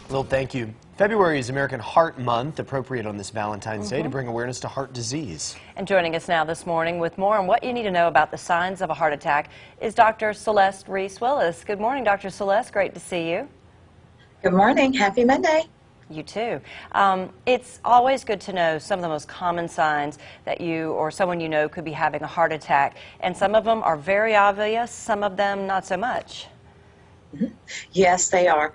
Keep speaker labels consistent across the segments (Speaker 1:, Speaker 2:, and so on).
Speaker 1: Well, thank you. February is American Heart Month, appropriate on this Valentine's Day to bring awareness to heart disease.
Speaker 2: And joining us now this morning with more on what you need to know about the signs of a heart attack is Dr. Celeste Reese-Willis. Good morning, Dr. Celeste. Great to see you.
Speaker 3: Good morning. Happy Monday.
Speaker 2: You too. It's always good to know some of the most common signs that you or someone you know could be having a heart attack. And some of them are very obvious, some of them not so much.
Speaker 3: Yes, they are.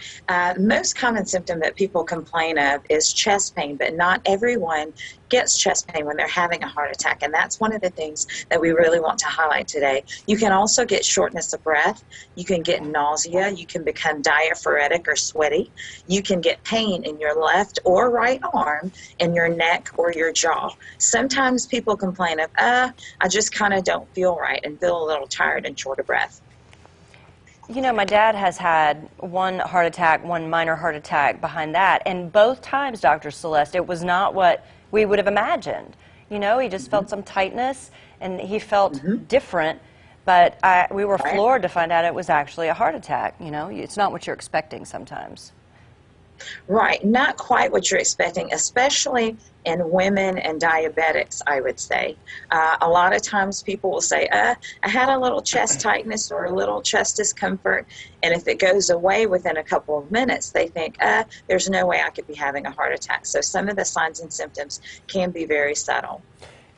Speaker 3: Most common symptom that people complain of is chest pain, but not everyone gets chest pain when they're having a heart attack, and that's one of the things that we really want to highlight today. You can also get shortness of breath, you can get nausea, you can become diaphoretic or sweaty, you can get pain in your left or right arm, in your neck or your jaw. Sometimes people complain of, I just kind of don't feel right and feel a little tired and short of breath.
Speaker 2: You know, my dad has had one heart attack, one minor heart attack behind that, and both times, Dr. Celeste, it was not what we would have imagined. You know, he just felt some tightness, and he felt different, but we were floored to find out it was actually a heart attack. You know, it's not what you're expecting sometimes.
Speaker 3: Right, not quite what you're expecting, especially in women and diabetics, I would say. A lot of times people will say, I had a little chest tightness or a little chest discomfort, and if it goes away within a couple of minutes, they think, there's no way I could be having a heart attack. So some of the signs and symptoms can be very subtle.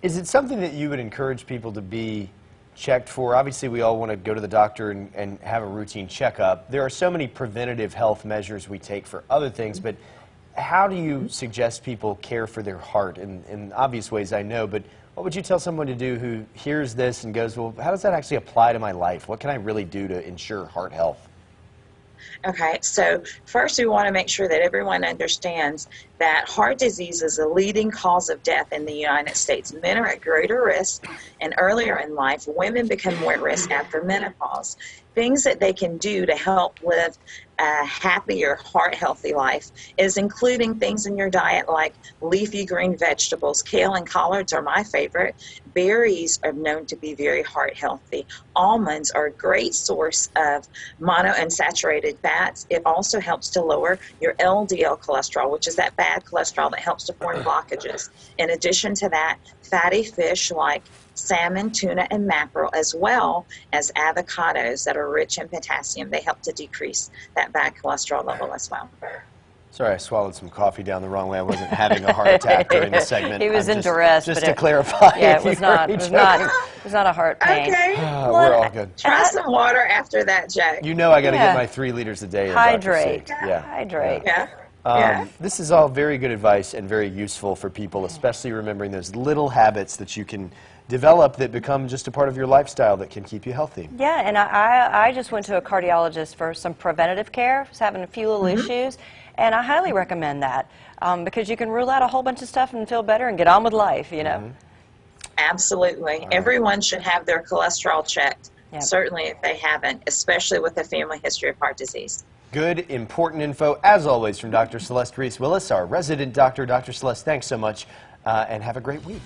Speaker 1: Is it something that you would encourage people to be checked for? Obviously, we all want to go to the doctor and have a routine checkup. There are so many preventative health measures we take for other things, but how do you suggest people care for their heart? In obvious ways, I know, but what would you tell someone to do who hears this and goes, well, how does that actually apply to my life? What can I really do to ensure heart health?
Speaker 3: Okay, so first we want to make sure that everyone understands that heart disease is a leading cause of death in the United States. Men are at greater risk, and earlier in life, women become more at risk after menopause. Things that they can do to help live a happier, heart-healthy life is including things in your diet like leafy green vegetables. Kale and collards are my favorite. Berries are known to be very heart-healthy. Almonds are a great source of monounsaturated fats. It also helps to lower your LDL cholesterol, which is that bad cholesterol that helps to form blockages. In addition to that, fatty fish like salmon, tuna, and mackerel, as well as avocados that are rich in potassium, they help to decrease that bad cholesterol level as well.
Speaker 1: Sorry, I swallowed some coffee down the wrong way. I wasn't having a heart attack during the segment.
Speaker 2: He was in duress.
Speaker 1: Just to clarify.
Speaker 2: Yeah, it was not a heart pain.
Speaker 3: Okay.
Speaker 1: We're all good.
Speaker 3: Try some water after that, Jack.
Speaker 1: You know I got to get my 3 liters a day.
Speaker 2: Hydrate.
Speaker 1: Yeah.
Speaker 2: Hydrate.
Speaker 3: Yeah.
Speaker 1: This is all very good advice and very useful for people, especially remembering those little habits that you can develop that become just a part of your lifestyle that can keep you healthy.
Speaker 2: Yeah, and I just went to a cardiologist for some preventative care. I was having a few little issues, and I highly recommend that because you can rule out a whole bunch of stuff and feel better and get on with life, you know.
Speaker 3: Absolutely. Everyone should have their cholesterol checked, certainly if they haven't, especially with a family history of heart disease.
Speaker 1: Good, important info, as always, from Dr. Celeste Reese-Willis, our resident doctor. Dr. Celeste, thanks so much, and have a great week.